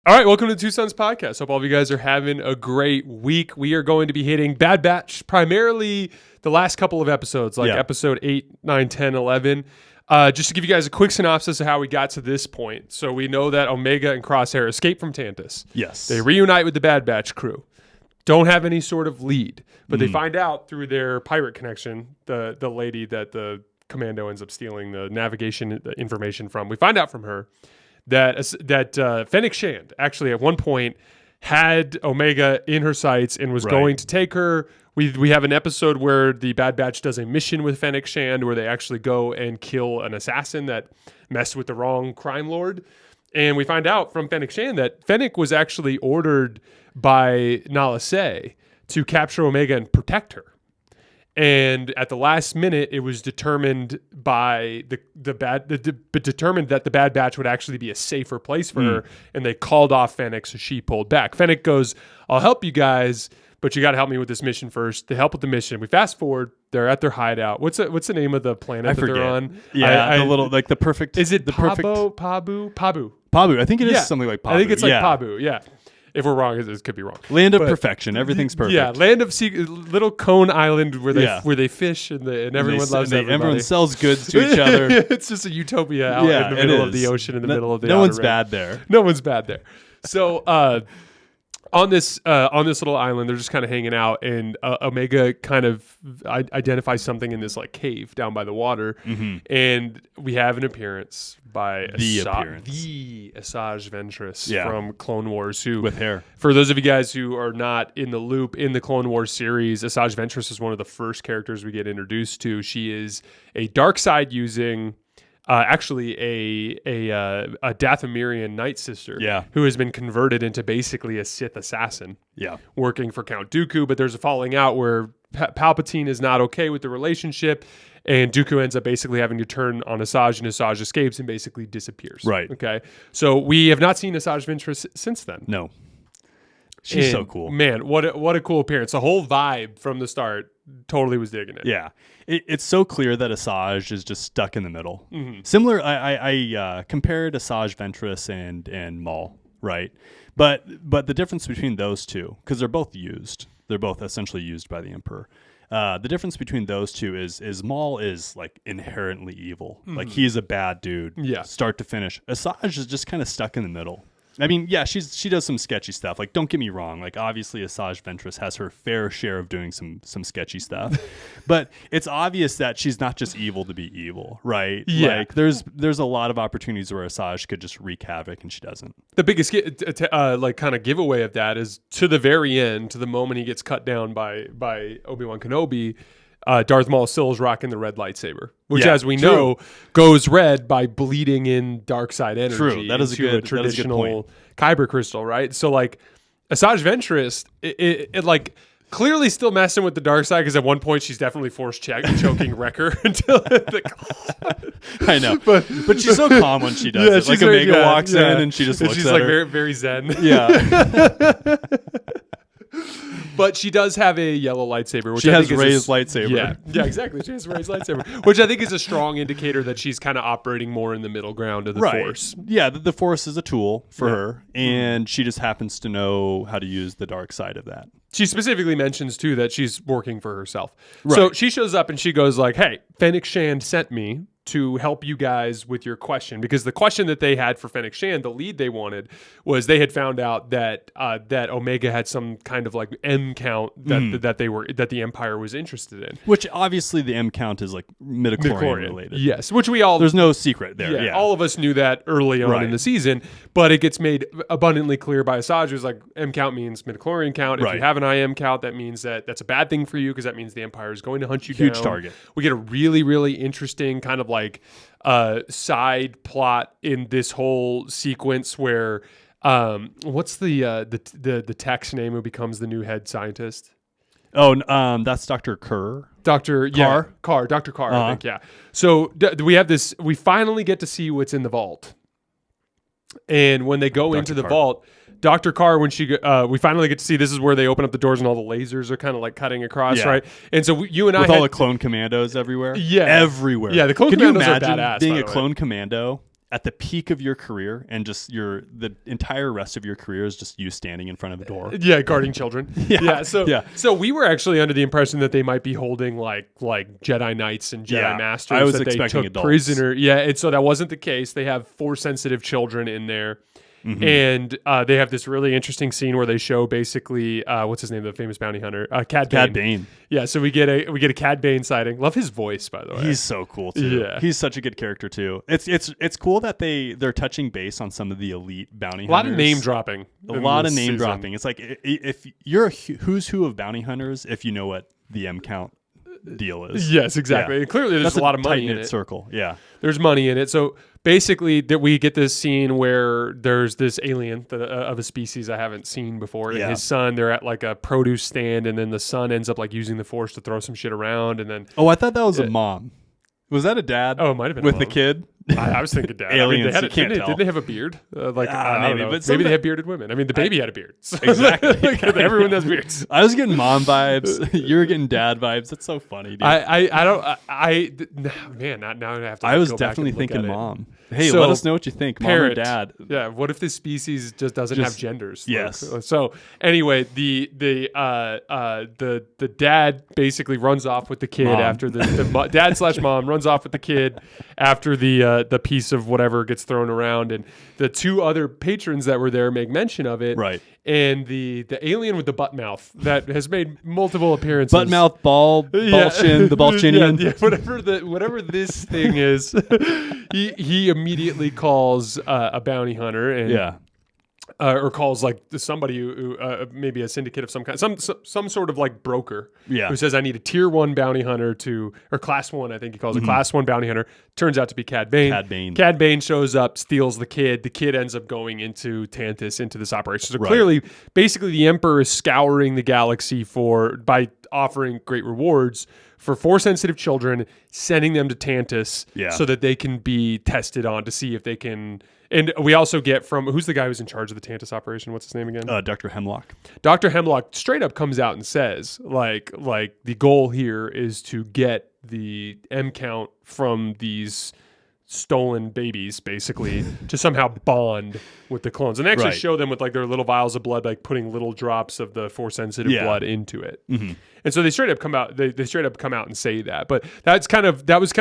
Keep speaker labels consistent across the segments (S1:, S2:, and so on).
S1: All right, welcome to the Two Sons Podcast. Hope all of you guys are having a great week. We are going to be hitting Bad Batch, primarily the last couple of episodes, like episode 8, 9, 10, 11. Just to give you guys a quick synopsis of how we got to this point. So we know that Omega and Crosshair escape from Tantus.
S2: Yes.
S1: They reunite with the Bad Batch crew. Don't have any sort of lead, but they find out through their pirate connection, the lady that the commando ends up stealing the navigation information from. We find out from her that Fennec Shand actually at one point had Omega in her sights and was going to take her. We have an episode where the Bad Batch does a mission with Fennec Shand where they actually go and kill an assassin that messed with the wrong crime lord. And we find out from Fennec Shand that Fennec was actually ordered by Nala Se to capture Omega and protect her. And at the last minute, it was determined by determined that the Bad Batch would actually be a safer place for her, and they called off Fennec, so she pulled back. Fennec goes, "I'll help you guys, but you got to help me with this mission first." To help with the mission, we fast forward. They're at their hideout. What's the name of the planet that they're on?
S2: Yeah, the little the perfect.
S1: Is it
S2: the
S1: Pabu?
S2: Pabu. I think it is something like Pabu.
S1: I think it's like Pabu. Yeah. If we're wrong, it could be wrong.
S2: Land of perfection. Everything's perfect.
S1: Yeah, land of little cone island where they fish and everyone loves everybody.
S2: Everyone sells goods to each other.
S1: It's just a utopia out in the middle of the ocean, in the middle of the
S2: no one's bad there.
S1: No one's bad there. So on this little island, they're just kind of hanging out, and Omega kind of identifies something in this like cave down by the water, and we have an appearance by the Asajj Ventress from Clone Wars, who
S2: with hair.
S1: For those of you guys who are not in the loop in the Clone Wars series, Asajj Ventress is one of the first characters we get introduced to. She is a dark side using. Actually, a Dathomirian Night Sister who has been converted into basically a Sith assassin working for Count Dooku, but there's a falling out where Palpatine is not okay with the relationship, and Dooku ends up basically having to turn on Asajj, and Asajj escapes and basically disappears.
S2: Right.
S1: Okay. So we have not seen Asajj Ventress since then.
S2: No. She's so cool.
S1: Man, what a cool appearance. The whole vibe from the start, totally was digging it.
S2: Yeah. It's so clear that Asajj is just stuck in the middle. Similar, I compared Asajj Ventress and Maul, right? But the difference between those two, because they're both essentially used by the Emperor. The difference between those two is Maul is like inherently evil. Like he's a bad dude, start to finish. Asajj is just kind of stuck in the middle. I mean, yeah, she does some sketchy stuff. Like, don't get me wrong. Like, obviously, Asajj Ventress has her fair share of doing some sketchy stuff, but it's obvious that she's not just evil to be evil, right?
S1: Yeah.
S2: Like, there's a lot of opportunities where Asajj could just wreak havoc, and she doesn't.
S1: The biggest kind of giveaway of that is to the very end, to the moment he gets cut down by Obi-Wan Kenobi. Darth Maul still is rocking the red lightsaber, which, as we know, goes red by bleeding in dark side energy.
S2: True, that is a
S1: traditional Kyber crystal, right? So, like, Asajj Ventress, it like clearly still messing with the dark side, because at one point she's definitely choking Wrecker until
S2: I know, but she's so calm when she does it. Like Omega walks in and she just looks
S1: she's
S2: at
S1: like
S2: her.
S1: very very zen.
S2: Yeah.
S1: But she does have a yellow lightsaber. Which
S2: she
S1: I
S2: has
S1: think
S2: raised lightsaber.
S1: Yeah, exactly. She has a raised lightsaber, which I think is a strong indicator that she's kind of operating more in the middle ground of the Force.
S2: Yeah, the Force is a tool for her, and she just happens to know how to use the dark side of that.
S1: She specifically mentions, too, that she's working for herself. Right. So she shows up and she goes like, "Hey, Fennec Shand sent me to help you guys with your question," because the question that they had for Fennec Shand, the lead they wanted, was they had found out that that Omega had some kind of like M count that the Empire was interested in.
S2: Which obviously the M count is like midichlorian related.
S1: Yes, which we all
S2: there's no secret there. Yeah,
S1: all of us knew that early on in the season, but it gets made abundantly clear by Asajj, who's like, M count means midichlorian count. If you have an IM count, that means that's a bad thing for you, because that means the Empire is going to hunt you down.
S2: Huge target.
S1: We get a really, really interesting kind of like side plot in this whole sequence where what's the tech's name who becomes the new head scientist?
S2: Oh, that's Dr. Carr.
S1: Dr. Carr, I think, yeah. So we have this, we finally get to see what's in the vault. And when they go into the vault, Dr. Carr, when we finally get to see, this is where they open up the doors and all the lasers are kind of like cutting across, right? And so you and I
S2: with all the clone commandos everywhere,
S1: everywhere.
S2: Yeah, the clone commandos are badass. Being a clone commando at the peak of your career and just the entire rest of your career is just you standing in front of a door.
S1: Yeah, guarding children. So we were actually under the impression that they might be holding like Jedi Knights and Jedi Masters
S2: I was
S1: that
S2: expecting
S1: they took
S2: adults.
S1: prisoner. Yeah, and so that wasn't the case. They have Force sensitive children in there. And they have this really interesting scene where they show basically what's his name, the famous bounty hunter, Cad Bane. Yeah, so we get a Cad Bane sighting. Love his voice, by the way.
S2: He's so cool too. Yeah. He's such a good character too. It's cool that they're touching base on some of the elite bounty hunters.
S1: A lot of name dropping.
S2: It's like if you're a who's who of bounty hunters, if you know what the M count deal is.
S1: Yes, exactly. Yeah. Clearly, there's a lot of money in it.
S2: Circle. Yeah,
S1: there's money in it. So basically, that we get this scene where there's this alien of a species I haven't seen before, and his son. They're at like a produce stand, and then the son ends up like using the Force to throw some shit around, and then
S2: I thought that was a mom. Was that a dad?
S1: Oh, it might have been
S2: with the kid.
S1: I was thinking dad.
S2: Aliens,
S1: didn't they have a beard? I don't know. But maybe they have bearded women. I mean, the baby had a beard. So
S2: exactly.
S1: Everyone has beards.
S2: I was getting mom vibes. You're getting dad vibes. That's so funny, dude.
S1: Man, now I have to.
S2: I was definitely thinking mom. Hey,
S1: so,
S2: let us know what you think,
S1: parent,
S2: mom or dad.
S1: Yeah. What if this species just doesn't have genders?
S2: Yes.
S1: So anyway, the dad basically runs off with the kid after the dad/mom runs off with the kid after the piece of whatever gets thrown around, and the two other patrons that were there make mention of it.
S2: Right.
S1: And the alien with the butt mouth that has made multiple appearances.
S2: Butt mouth, ball chin, the Balchinian.
S1: Whatever this thing is, he immediately calls a bounty hunter and or calls like somebody who maybe a syndicate of some kind, some sort of like broker who says, I need a tier 1 bounty hunter or class 1, I think he calls it class 1 bounty hunter. Turns out to be Cad Bane. Cad Bane shows up, steals the kid. The kid ends up going into Tantus, into this operation. So clearly, basically the Emperor is scouring the galaxy by offering great rewards for Force-sensitive children, sending them to Tantus so that they can be tested on to see if they can. And we also get from who's the guy who's in charge of the Tantus operation? What's his name again?
S2: Dr. Hemlock.
S1: Dr. Hemlock straight up comes out and says, like the goal here is to get the M count from these stolen babies, basically, to somehow bond with the clones, and they actually show them with like their little vials of blood, like putting little drops of the Force-sensitive blood into it. And so they straight up come out. They straight up come out and say that. But that was kind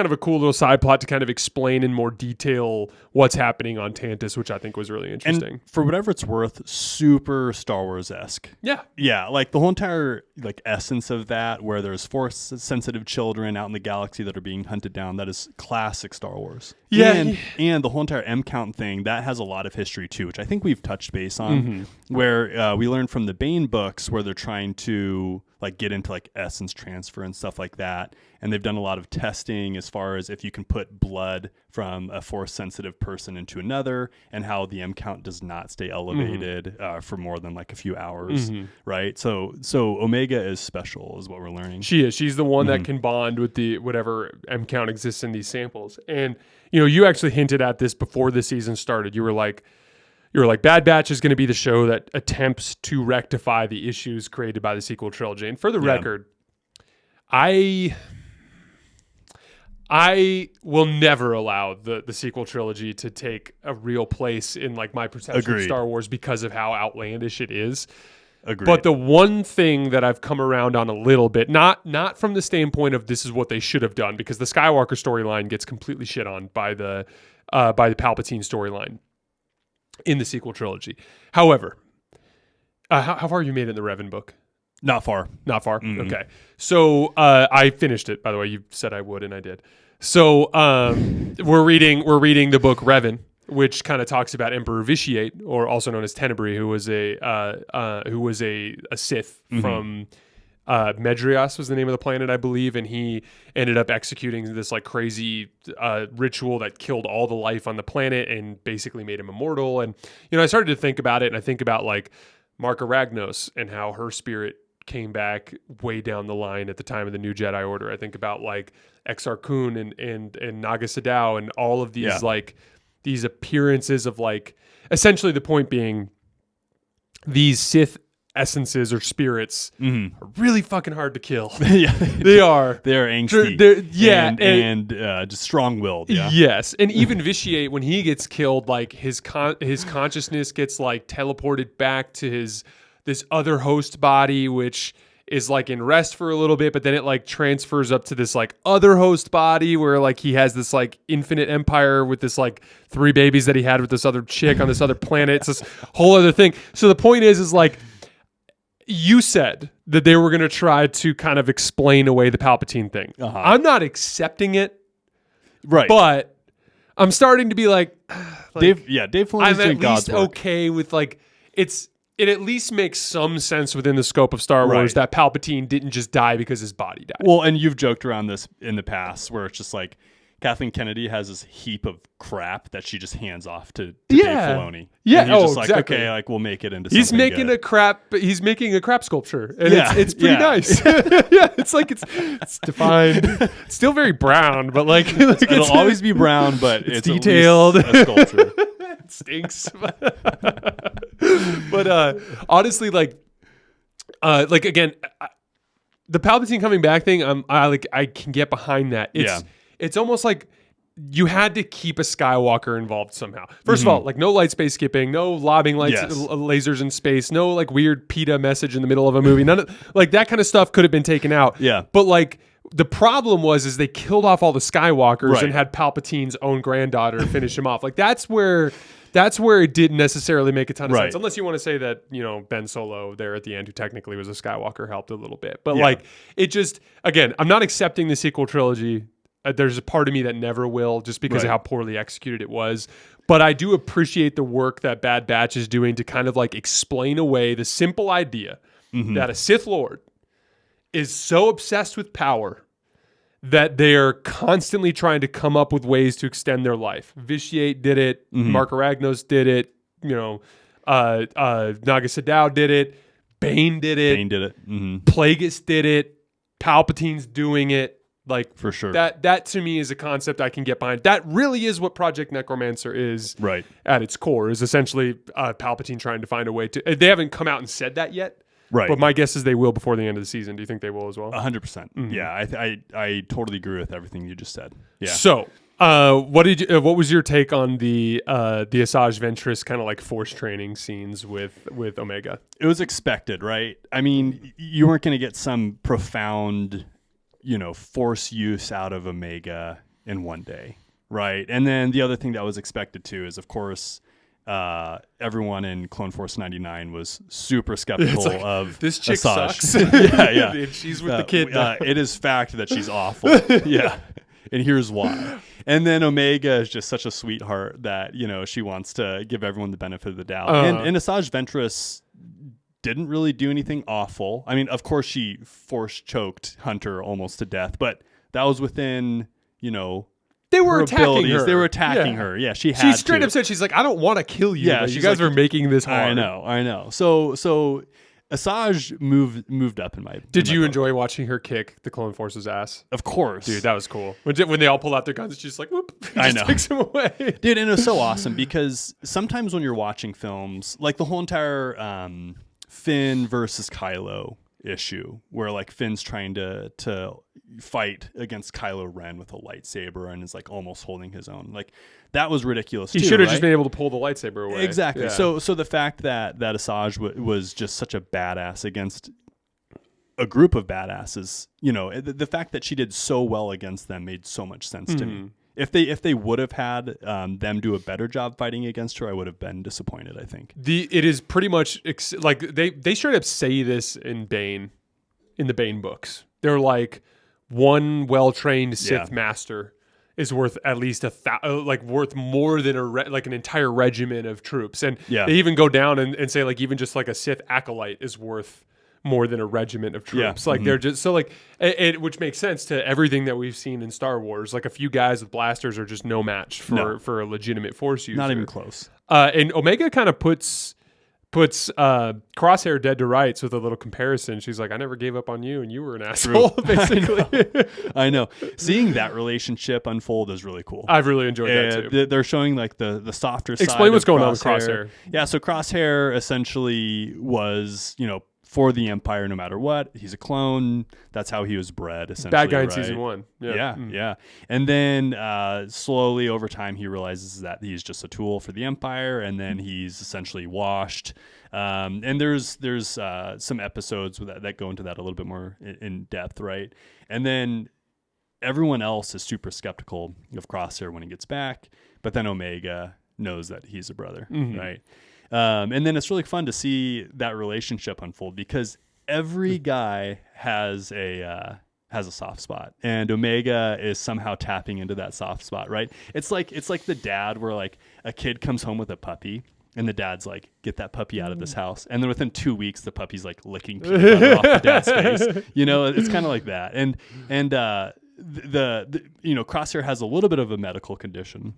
S1: of a cool little side plot to kind of explain in more detail what's happening on Tantus, which I think was really interesting.
S2: And for whatever it's worth, super Star Wars-esque. Yeah, like the whole entire like essence of that, where there's Force-sensitive children out in the galaxy that are being hunted down. That is classic Star Wars. And the whole entire M count thing that has a lot of history too, which I think we've touched base on, where we learned from the Bane books where they're trying to like get into like essence transfer and stuff like that, and they've done a lot of testing as far as if you can put blood from a Force sensitive person into another, and how the M count does not stay elevated for more than like a few hours, right? So Omega is special, is what we're learning.
S1: She's the one that can bond with the whatever M count exists in these samples. And you actually hinted at this before the season started. You were like, Bad Batch is going to be the show that attempts to rectify the issues created by the sequel trilogy. And for the record, I will never allow the sequel trilogy to take a real place in like my perception of Star Wars because of how outlandish it is.
S2: Agreed.
S1: But the one thing that I've come around on a little bit, not from the standpoint of this is what they should have done, because the Skywalker storyline gets completely shit on by the Palpatine storyline in the sequel trilogy. However, how far have you made it in the Revan book?
S2: Not far.
S1: Okay. So I finished it, by the way. You said I would, and I did. So we're reading the book Revan, which kind of talks about Emperor Vitiate, or also known as Tenebrae, who was a Sith from Medrios was the name of the planet, I believe, and he ended up executing this like crazy ritual that killed all the life on the planet and basically made him immortal. And I started to think about it, and I think about like Marka Ragnos and how her spirit came back way down the line at the time of the New Jedi Order. I think about like Exar Kun and Naga Sadow and all of these like these appearances of like, essentially the point being these Sith essences or spirits are really fucking hard to kill.
S2: Yeah,
S1: They are.
S2: They are angsty. And just strong-willed. Yeah.
S1: Yes, and even Vitiate, when he gets killed, like his consciousness gets like teleported back to this other host body, which is like in rest for a little bit, but then it like transfers up to this like other host body where like he has this like infinite empire with this like 3 babies that he had with this other chick on this other planet. It's this whole other thing. So the point is like, you said that they were going to try to kind of explain away the Palpatine thing. I'm not accepting it,
S2: right?
S1: But I'm starting to be like
S2: Dave Filoni's
S1: I'm
S2: doing
S1: at
S2: God's
S1: least
S2: work.
S1: okay with like it at least makes some sense within the scope of Star Wars that Palpatine didn't just die because his body died.
S2: Well, and you've joked around this in the past where it's just like Kathleen Kennedy has this heap of crap that she just hands off to Dave Filoni.
S1: Yeah,
S2: and he's just like,
S1: exactly.
S2: okay, like we'll make it into
S1: He's
S2: something
S1: making
S2: good.
S1: he's making a crap sculpture, and
S2: Yeah,
S1: it's pretty nice. Yeah, it's like it's defined. It's still very brown, but like
S2: It'll always be brown, but it's
S1: detailed.
S2: At least a sculpture.
S1: It stinks. But honestly, like again, the Palpatine coming back thing, I can get behind that. It's almost like you had to keep a Skywalker involved somehow. First of all, like no light space skipping, no lobbing lasers in space, no like weird PETA message in the middle of a movie. None of like that kind of stuff could have been taken out.
S2: Yeah.
S1: But like the problem is they killed off all the Skywalkers and had Palpatine's own granddaughter finish him off. Like that's where it didn't necessarily make a ton of sense. Unless you want to say that, Ben Solo there at the end, who technically was a Skywalker, helped a little bit. But like it just, again, I'm not accepting the sequel trilogy. There's a part of me that never will, just because of how poorly executed it was. But I do appreciate the work that Bad Batch is doing to kind of like explain away the simple idea that a Sith Lord is so obsessed with power that they are constantly trying to come up with ways to extend their life. Vitiate did it. Mark Aragnos did it. Naga Sadow did it. Bane did it. Plagueis did it. Palpatine's doing it. Like,
S2: for sure.
S1: That to me is a concept I can get behind. That really is what Project Necromancer is at its core, is essentially Palpatine trying to find a way to... They haven't come out and said that yet. Right. But my guess is they will before the end of the season. Do you think they will as well?
S2: 100%. Yeah, I totally agree with everything you just said. Yeah.
S1: So, what was your take on the Asajj Ventress kind of like force training scenes with Omega?
S2: It was expected, right? I mean, you weren't going to get some profound, force use out of Omega in one day, right? And then the other thing that was expected too is, of course, everyone in Clone Force 99 was super skeptical of
S1: this chick
S2: Asajj.
S1: sucks.
S2: Yeah.
S1: She's with the kid.
S2: It is fact that she's awful. Yeah. And here's why. And then Omega is just such a sweetheart that, she wants to give everyone the benefit of the doubt. And Asajj Ventress didn't really do anything awful. I mean, of course she force choked Hunter almost to death, but that was within,
S1: they were attacking her.
S2: They were attacking her. Yeah, she straight
S1: up said, she's like, I don't want to kill you.
S2: Yeah,
S1: you guys are making this hard.
S2: I know. So Asajj moved up in my.
S1: Did you enjoy watching her kick the Clone Force's ass?
S2: Of course,
S1: dude, that was cool. When they all pull out their guns, she's just like, whoop,
S2: I know,
S1: takes him away,
S2: dude. And it was so awesome because sometimes when you're watching films, like the whole entire Finn versus Kylo issue, where like Finn's trying to fight against Kylo Ren with a lightsaber and is like almost holding his own, like that was ridiculous.
S1: He should have just been able to pull the lightsaber away.
S2: Exactly.
S1: Yeah.
S2: So the fact that Asajj was just such a badass against a group of badasses, the fact that she did so well against them made so much sense to me. If they would have had them do a better job fighting against her, I would have been disappointed, I think.
S1: It is pretty much like they straight up say this in the Bane books. They're like, one well-trained Sith master is worth at least worth more than an entire regiment of troops. And they even go down and say like even just like a Sith acolyte is worth more than a regiment of troops. Like they're just so like which makes sense to everything that we've seen in Star Wars. Like a few guys with blasters are just no match for a legitimate Force user.
S2: Not even close.
S1: And Omega kind of puts Crosshair dead to rights with a little comparison. She's like, I never gave up on you, and you were an asshole, basically.
S2: I know. Seeing that relationship unfold is really cool.
S1: I've really enjoyed that too.
S2: They're showing like the softer side.
S1: Explain what's going on with
S2: Crosshair.
S1: Crosshair.
S2: Yeah, so Crosshair essentially was, for the Empire no matter what. He's a clone. That's how he was bred, essentially.
S1: Bad guy in
S2: right?
S1: season 1.
S2: Yeah. And then slowly over time, he realizes that he's just a tool for the Empire, and then he's essentially washed. And there's some episodes that go into that a little bit more in depth, right? And then everyone else is super skeptical of Crosshair when he gets back, but then Omega knows that he's a brother, right? And then it's really fun to see that relationship unfold because every guy has a soft spot, and Omega is somehow tapping into that soft spot, right? It's like the dad where like a kid comes home with a puppy. And the dad's like, get that puppy out of this house. And then within 2 weeks, the puppy's like licking peanut butter off the dad's face. You know, it's kind of like that. And the Crosshair has a little bit of a medical condition.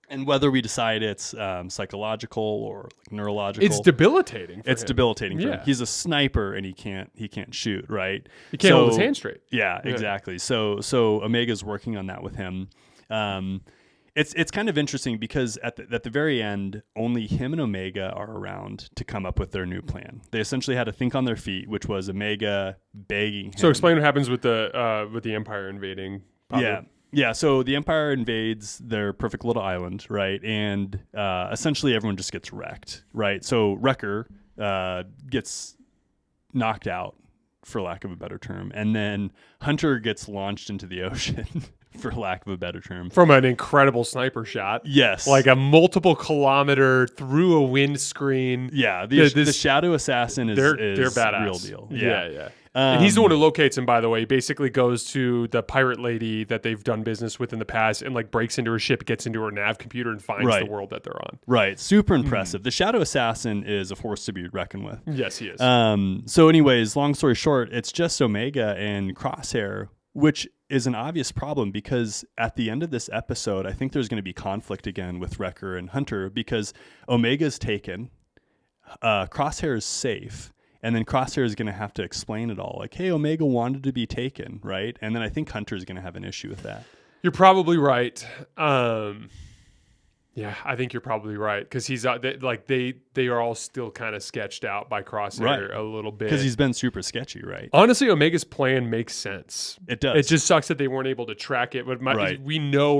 S2: And whether we decide it's psychological or like neurological,
S1: it's debilitating.
S2: It's debilitating for him. He's a sniper and he can't shoot, right?
S1: He can't hold his hand straight.
S2: Yeah, exactly. So Omega's working on that with him. It's kind of interesting because at the very end, only him and Omega are around to come up with their new plan. They essentially had to think on their feet, which was Omega begging him.
S1: So explain what happens with the Empire invading. Probably.
S2: Yeah. So the Empire invades their perfect little island, right? And essentially everyone just gets wrecked, right? So Wrecker gets knocked out, for lack of a better term, and then Hunter gets launched into the ocean. For lack of a better term.
S1: From an incredible sniper shot.
S2: Yes.
S1: Like a multiple kilometer through a windscreen.
S2: Yeah. The Shadow Assassin is
S1: they're badass.
S2: Real deal.
S1: Yeah. And he's the one who locates him, by the way. He basically goes to the pirate lady that they've done business with in the past and like breaks into her ship, gets into her nav computer, and finds the world that they're on.
S2: Right. Super impressive. The Shadow Assassin is a force to be reckoned with.
S1: Yes, he is.
S2: So anyways, long story short, it's just Omega and Crosshair, which is an obvious problem because at the end of this episode, I think there's going to be conflict again with Wrecker and Hunter because Omega's taken, Crosshair is safe, and then Crosshair is going to have to explain it all. Like, hey, Omega wanted to be taken, right? And then I think Hunter's going to have an issue with that.
S1: You're probably right. Yeah, I think you're probably right because he's they are all still kind of sketched out by Crosshair a little bit
S2: because he's been super sketchy, right?
S1: Honestly, Omega's plan makes sense.
S2: It does.
S1: It just sucks that they weren't able to track it. But we know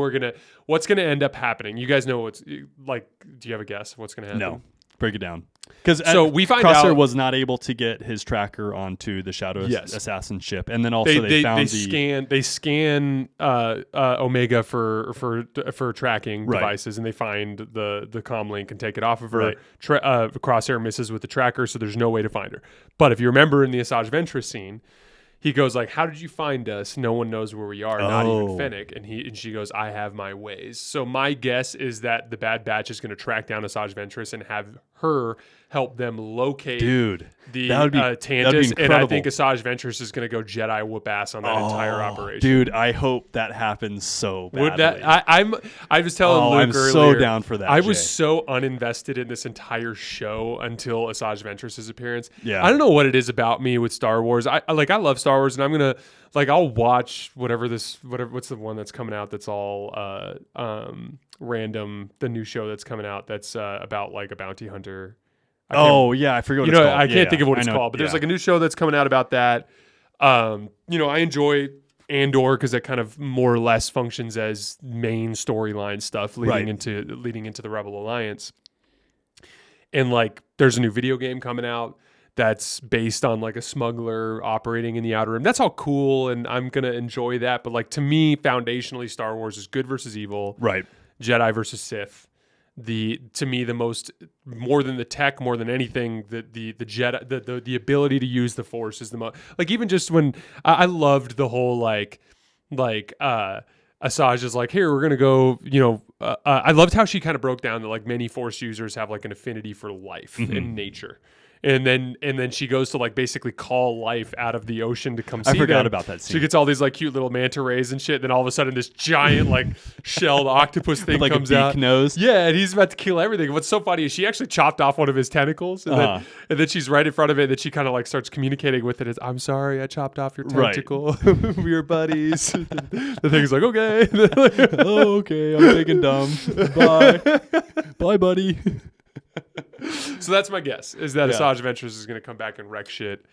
S1: what's gonna end up happening. You guys know what's like. Do you have a guess of what's gonna happen?
S2: No, break it down. Because
S1: we find
S2: Crosshair
S1: out
S2: was not able to get his tracker onto the Shadow Assassin ship, and then also they
S1: scan Omega for tracking devices, and they find the comm link and take it off of her.
S2: Right.
S1: Crosshair misses with the tracker, so there's no way to find her. But if you remember in the Asajj Ventress scene, he goes like, "How did you find us? No one knows where we are, not even Fennec." And she goes, "I have my ways." So my guess is that the Bad Batch is going to track down Asajj Ventress and have her help them locate the Tantus. And I think Asajj Ventress is going to go Jedi whoop ass on that entire operation.
S2: Dude, I hope that happens so badly.
S1: Would that? I was telling Luke earlier.
S2: I'm so down for that.
S1: I was so uninvested in this entire show until Asajj Ventress' appearance.
S2: Yeah.
S1: I don't know what it is about me with Star Wars. I love Star Wars, and I'm gonna I'll watch what's the one that's coming out that's all random. The new show that's coming out that's about like a bounty hunter.
S2: I forget what it's called.
S1: I can't think of what it's called, but there's like a new show that's coming out about that. I enjoy Andor because it kind of more or less functions as main storyline stuff leading into the Rebel Alliance. And like, there's a new video game coming out that's based on like a smuggler operating in the Outer Rim. That's all cool, and I'm gonna enjoy that. But like, to me, foundationally, Star Wars is good versus evil,
S2: right?
S1: Jedi versus Sith. To me, the most, more than the tech, more than anything, the Jedi, the ability to use the Force is the most. Like, even just when I loved the whole Asajj is like, here, we're gonna go. I loved how she kind of broke down that like many Force users have like an affinity for life and nature. And then she goes to like basically call life out of the ocean to come see them.
S2: I forgot about that scene.
S1: She gets all these like cute little manta rays and shit. Then all of a sudden this giant like shelled octopus thing
S2: like
S1: comes
S2: a beak
S1: out.
S2: Nose.
S1: Yeah, and he's about to kill everything. What's so funny is she actually chopped off one of his tentacles, and then she's right in front of it. And then she kind of like starts communicating with it. As, I'm sorry, I chopped off your tentacle.
S2: Right.
S1: We were buddies. The thing's like, okay.
S2: Oh, okay. I'm big and dumb. Bye. Bye, buddy.
S1: So that's my guess, is that
S2: Yeah.
S1: Asajj Ventress is going to come back and wreck shit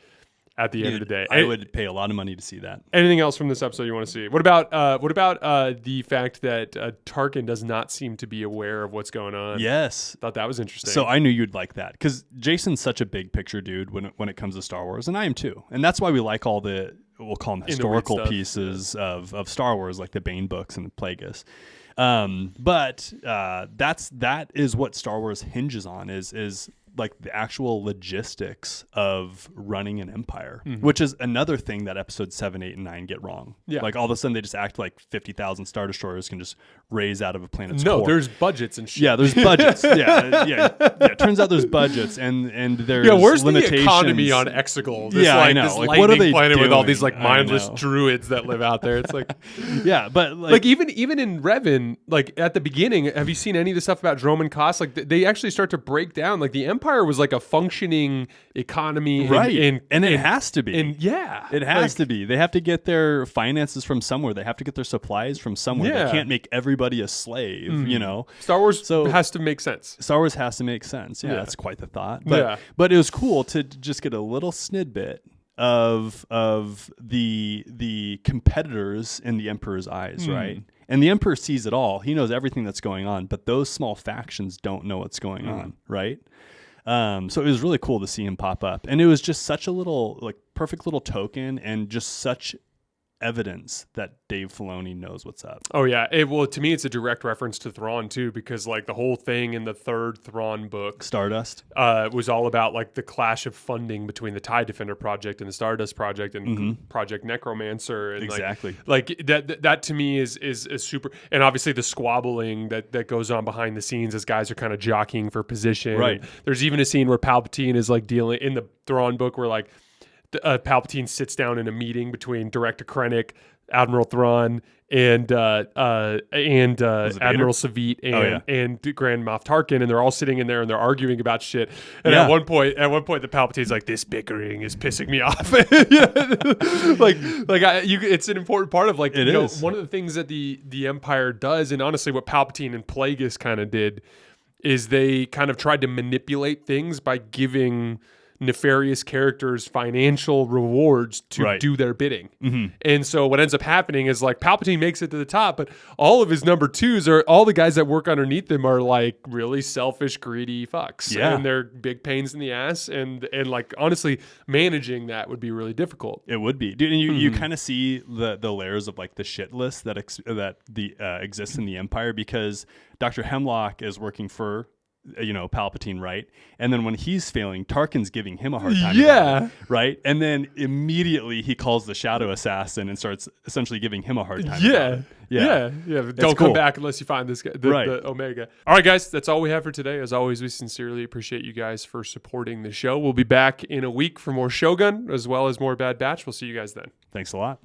S1: at the end of the day.
S2: I would pay a lot of money to see that.
S1: Anything else from this episode you want to see? What about the fact that Tarkin does not seem to be aware of what's going on?
S2: Yes.
S1: Thought that was interesting.
S2: So I knew you'd like that because Jason's such a big picture dude when it comes to Star Wars, and I am too. And that's why we like all the, we'll call them historical pieces of Star Wars, like the Bane books and the Plagueis. But that is what Star Wars hinges on, is like the actual logistics of running an empire, which is another thing that episodes 7, 8, and 9 get wrong.
S1: Yeah.
S2: Like all of a sudden they just act like 50,000 Star Destroyers can just raise out of a planet's
S1: no,
S2: core.
S1: there's budgets and shit.
S2: Yeah, there's budgets. yeah. It turns out there's budgets and there's
S1: where's
S2: limitations.
S1: the economy on Exegol? This,
S2: I know.
S1: This
S2: Like,
S1: lightning
S2: what are they
S1: planet with all these
S2: doing?
S1: like mindless
S2: I know.
S1: druids that live out there. It's like,
S2: Yeah, but
S1: like even in Revan, like at the beginning, have you seen any of the stuff about Dromon Koss? Like they actually start to break down. Like the Empire was like a functioning economy,
S2: right, and it
S1: in-
S2: has to be.
S1: And yeah,
S2: It has to be. They have to get their finances from somewhere. They have to get their supplies from somewhere.
S1: Yeah.
S2: They can't make everybody a slave, you know?
S1: Star Wars
S2: So-
S1: has to make sense.
S2: Star Wars has to make sense. Yeah,
S1: Yeah.
S2: that's quite the thought.
S1: Yeah.
S2: But it was cool to just get a little snidbit of the competitors in the Emperor's eyes, right? And the Emperor sees it all. He knows everything that's going on, but those small factions don't know what's going on, right? So it was really cool to see him pop up, and it was just such a little, like, perfect little token, and just such evidence that Dave Filoni knows what's up.
S1: Oh yeah, well to me it's a direct reference to Thrawn too, because like the whole thing in the third Thrawn book
S2: Stardust.
S1: was all about like the clash of funding between the TIE Defender project and the Stardust project and Project Necromancer, and
S2: Exactly.
S1: like that to me is super, and obviously the squabbling that goes on behind the scenes as guys are kind of jockeying for position.
S2: Right.
S1: And there's even a scene where Palpatine is like dealing in the Thrawn book where like Palpatine sits down in a meeting between Director Krennic, Admiral Thrawn, and Admiral Savit and Grand Moff Tarkin, and they're all sitting in there and they're arguing about shit. And
S2: Yeah.
S1: at one point, the Palpatine's like, "This bickering is pissing me off." It's an important part of like
S2: It
S1: you know,
S2: is.
S1: one of the things that the Empire does, and honestly, what Palpatine and Plagueis kind of did, is they kind of tried to manipulate things by giving nefarious characters financial rewards to
S2: Right.
S1: do their bidding. And so what ends up happening is like Palpatine makes it to the top, but all of his number twos are all the guys that work underneath him are like really selfish, greedy fucks.
S2: Yeah.
S1: And they're big pains in the ass. And like honestly, managing that would be really difficult.
S2: It would be, dude, and you kind of see the layers of like the shit list that exists in the Empire, because Dr. Hemlock is working for Palpatine, right? And then when he's failing, Tarkin's giving him a hard time.
S1: Yeah.
S2: about it, right. And then immediately he calls the Shadow Assassin and starts essentially giving him a hard time. about it.
S1: Yeah. But don't
S2: cool.
S1: come back unless you find this guy,
S2: Right.
S1: the Omega. All right, guys, that's all we have for today. As always, we sincerely appreciate you guys for supporting the show. We'll be back in a week for more Shogun as well as more Bad Batch. We'll see you guys then.
S2: Thanks a lot.